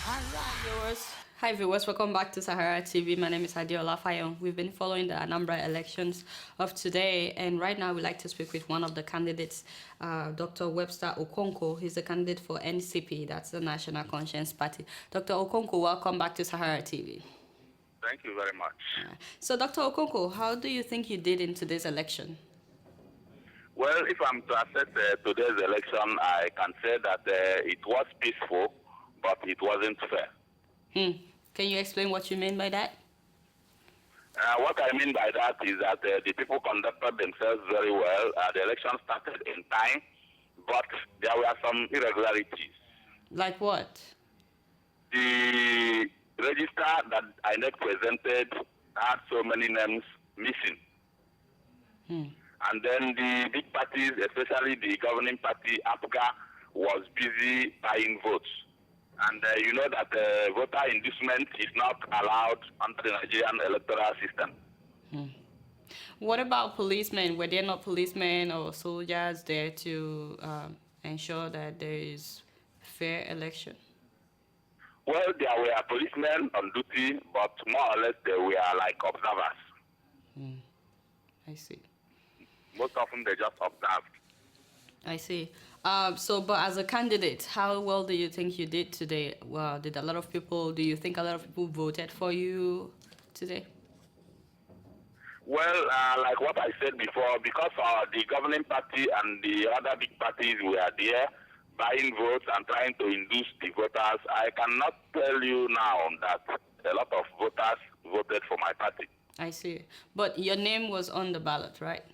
Hi viewers, welcome back to SaharaTV. My name is Adeola Fayehun. We've been following the Anambra elections of today, and right now we'd like to speak with one of the candidates, Dr. Webster Okonkwo. He's the candidate for NCP, that's the National Conscience Party. Dr. Okonkwo, welcome back to SaharaTV. Thank you very much. So Dr. Okonkwo, how do you think you did in today's election? Well, if I'm to assess today's election, I can say that it was peaceful, but it wasn't fair. Can you explain what you mean by that? What I mean by that is that the people conducted themselves very well. The election started in time, but there were some irregularities. Like what? The register that INEC presented had so many names missing. And then the big parties, especially the governing party, APGA, was busy buying votes. And you know that voter inducement is not allowed under the Nigerian electoral system. What about policemen? Were there not policemen or soldiers there to ensure that there is fair election? Well, there were policemen on duty, but more or less they were like observers. I see. Most often they just observed. I see. But as a candidate, how well do you think you did today? Well, do you think a lot of people voted for you today? Well, like what I said before, because the governing party and the other big parties were there buying votes and trying to induce the voters, I cannot tell you now that a lot of voters voted for my party. I see. But your name was on the ballot, right?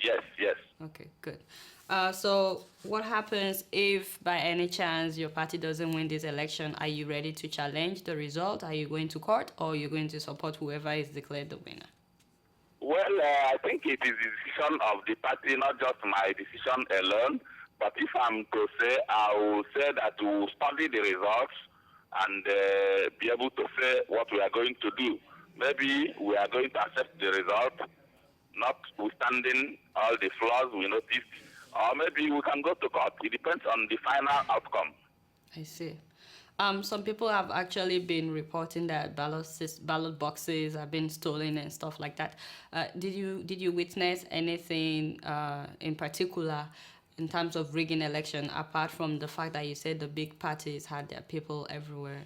Yes, yes. Okay, good. So what happens if by any chance your party doesn't win this election? Are you ready to challenge the result? Are you going to court, or are you going to support whoever is declared the winner? Well, I think it is the decision of the party, not just my decision alone. But if I'm to say, I will say that we will study the results and be able to say what we are going to do. Maybe we are going to accept the result, notwithstanding all the flaws we noticed, or maybe we can go to court. It depends on the final outcome. I see. Some people have actually been reporting that ballot boxes have been stolen and stuff like that. Did you witness anything in particular in terms of rigging election, apart from the fact that you said the big parties had their people everywhere?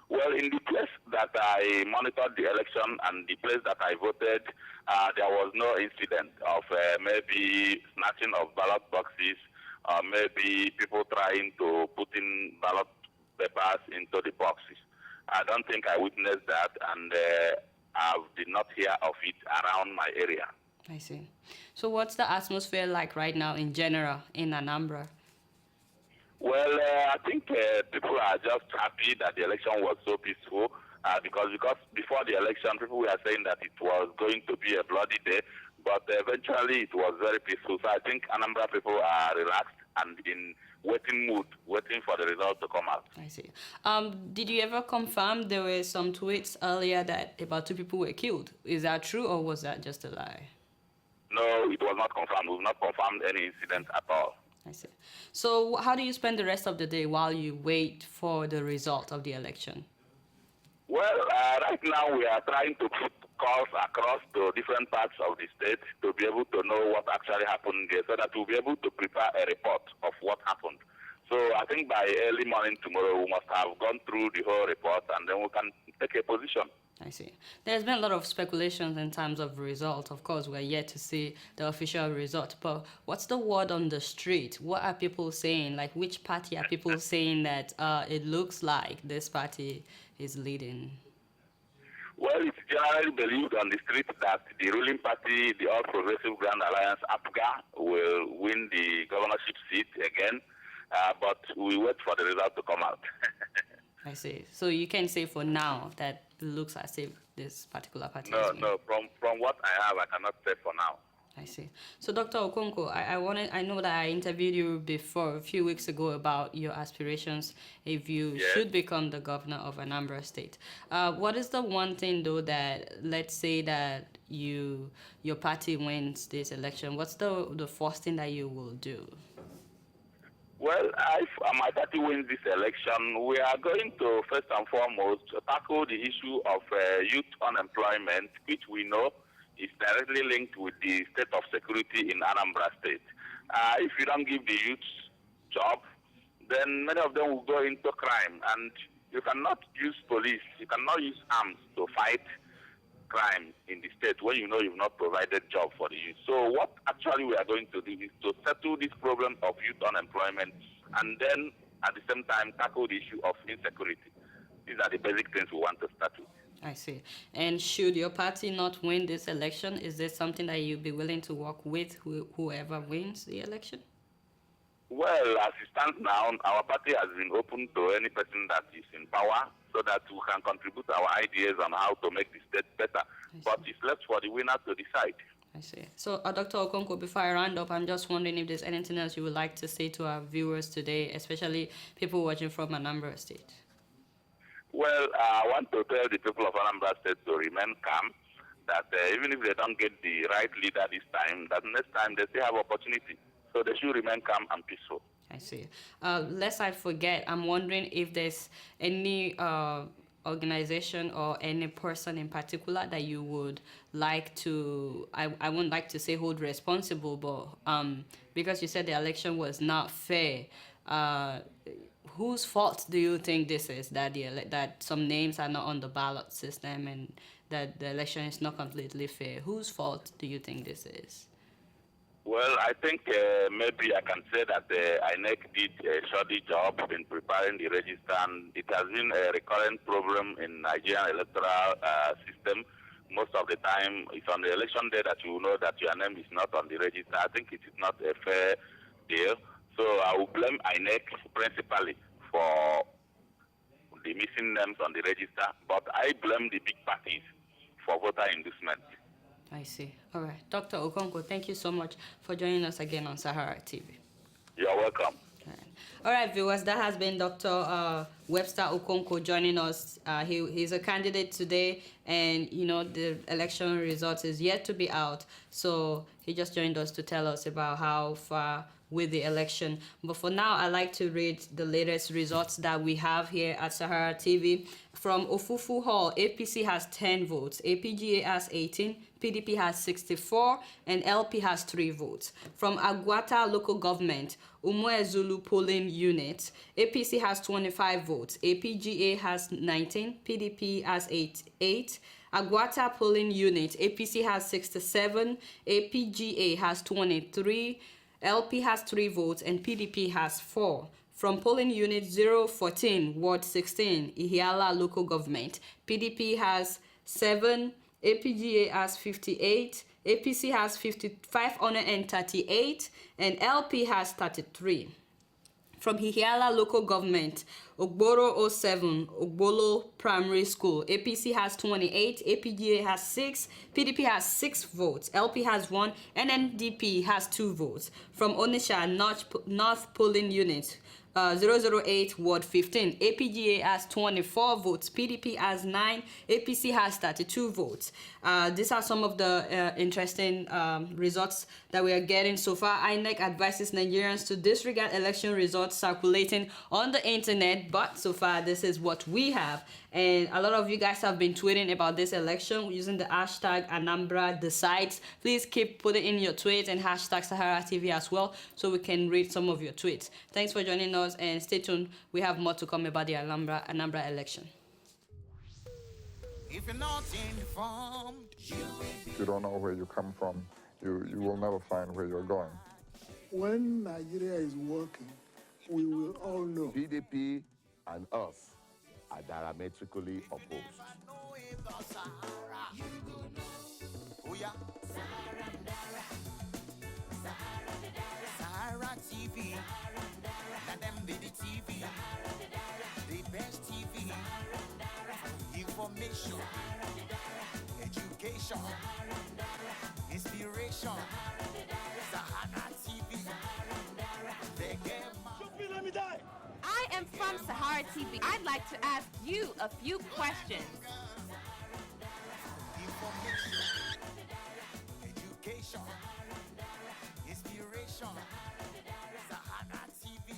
Well, in the place that I monitored the election and the place that I voted, there was no incident of maybe snatching of ballot boxes, or maybe people trying to put in ballot papers into the boxes. I don't think I witnessed that, and I did not hear of it around my area. I see. So what's the atmosphere like right now in general in Anambra? Well, I think people are just happy that the election was so peaceful because before the election, people were saying that it was going to be a bloody day, but eventually it was very peaceful. So I think Anambra people are relaxed and in waiting mood, waiting for the result to come out. I see. Did you ever confirm there were some tweets earlier that about 2 people were killed? Is that true, or was that just a lie? No, it was not confirmed. We've not confirmed any incident at all. I see. So how do you spend the rest of the day while you wait for the result of the election? Well, right now we are trying to put calls across to different parts of the state to be able to know what actually happened there so that we'll be able to prepare a report of what happened. So I think by early morning tomorrow we must have gone through the whole report and then we can take a position. I see. There's been a lot of speculations in terms of results. Of course, we're yet to see the official result. But what's the word on the street? What are people saying? Like, which party are people saying that it looks like this party is leading? Well, it's generally believed on the street that the ruling party, the All Progressive Grand Alliance, APGA, will win the governorship seat again. But we wait for the result to come out. I see. So you can say for now that it looks as if this particular party is winning. No. From what I have, I cannot say for now. I see. So, Dr. Okonkwo, I know that I interviewed you before a few weeks ago about your aspirations if you should become the governor of Anambra State. What is the one thing, though, that, let's say that your party wins this election, what's the first thing that you will do? Well, if my party wins this election, we are going to first and foremost tackle the issue of youth unemployment, which we know is directly linked with the state of security in Anambra State. If you don't give the youth job, then many of them will go into crime, and you cannot use police, you cannot use arms to fight crime in the state when you know you've not provided job for the youth. So what actually we are going to do is to settle this problem of youth unemployment and then at the same time tackle the issue of insecurity. These are the basic things we want to start with. I see. And should your party not win this election, is this something that you'd be willing to work with whoever wins the election? Well, as it stands now, our party has been open to any person that is in power so that we can contribute our ideas on how to make the state better. But it's left for the winner to decide. I see. So, Dr. Okonkwo, before I round up, I'm just wondering if there's anything else you would like to say to our viewers today, especially people watching from Anambra State. Well, I want to tell the people of Anambra State to remain calm, that even if they don't get the right leader this time, that next time they still have opportunity. So they should remain calm and peaceful. I see. Lest I forget, I'm wondering if there's any organization or any person in particular that you would like to, I wouldn't like to say hold responsible, but because you said the election was not fair, whose fault do you think this is, that that some names are not on the ballot system and that the election is not completely fair? Whose fault do you think this is? Well, I think maybe I can say that the INEC did a shoddy job in preparing the register, and it has been a recurrent problem in Nigerian electoral system. Most of the time, it's on the election day that you know that your name is not on the register. I think it is not a fair deal. So I will blame INEC principally for the missing names on the register, but I blame the big parties for voter inducement. I see. All right. Dr. Okonkwo, thank you so much for joining us again on Sahara TV. You're welcome. All right, viewers, that has been Dr. Webster Okonkwo joining us. He's a candidate today, and, you know, the election results is yet to be out. So he just joined us to tell us about how far with the election. But for now, I'd like to read the latest results that we have here at Sahara TV. From Ofufu Hall, APC has 10 votes, APGA has 18, PDP has 64, and LP has 3 votes. From Agwata Local Government, Umuezulu Polling Unit, APC has 25 votes, APGA has 19, PDP has 8. Agwata Polling Unit, APC has 67, APGA has 23, LP has 3 votes, and PDP has 4. From polling unit 014, Ward 16, Ihiala Local Government, PDP has 7, APGA has 58, APC has 538, and LP has 33. From Ihiala Local Government, Ogboro 07, Ogbolo Primary School, APC has 28, APGA has 6, PDP has 6 votes, LP has 1, and NDP has 2 votes. From Onisha North Polling Unit, 008 Ward 15, APGA has 24 votes, PDP has 9, APC has 32 votes. These are some of the interesting results that we are getting so far. INEC advises Nigerians to disregard election results circulating on the internet, but so far this is what we have. And a lot of you guys have been tweeting about this election using the hashtag Anambra Decides. Please keep putting in your tweets and hashtag SaharaTV as well, so we can read some of your tweets. Thanks for joining us, and stay tuned. We have more to come about the Anambra election. If you're not informed, If you don't know where you come from, you will never find where you're going. When Nigeria is working, we will all know. PDP and us are diametrically opposed. oh yeah, Sahara TV, let them be the TV, the best TV, information, education, inspiration, Sahara TV, they get I am from Sahara TV. I'd like to ask you a few questions. information, education, inspiration, Sahara TV.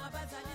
Abazali.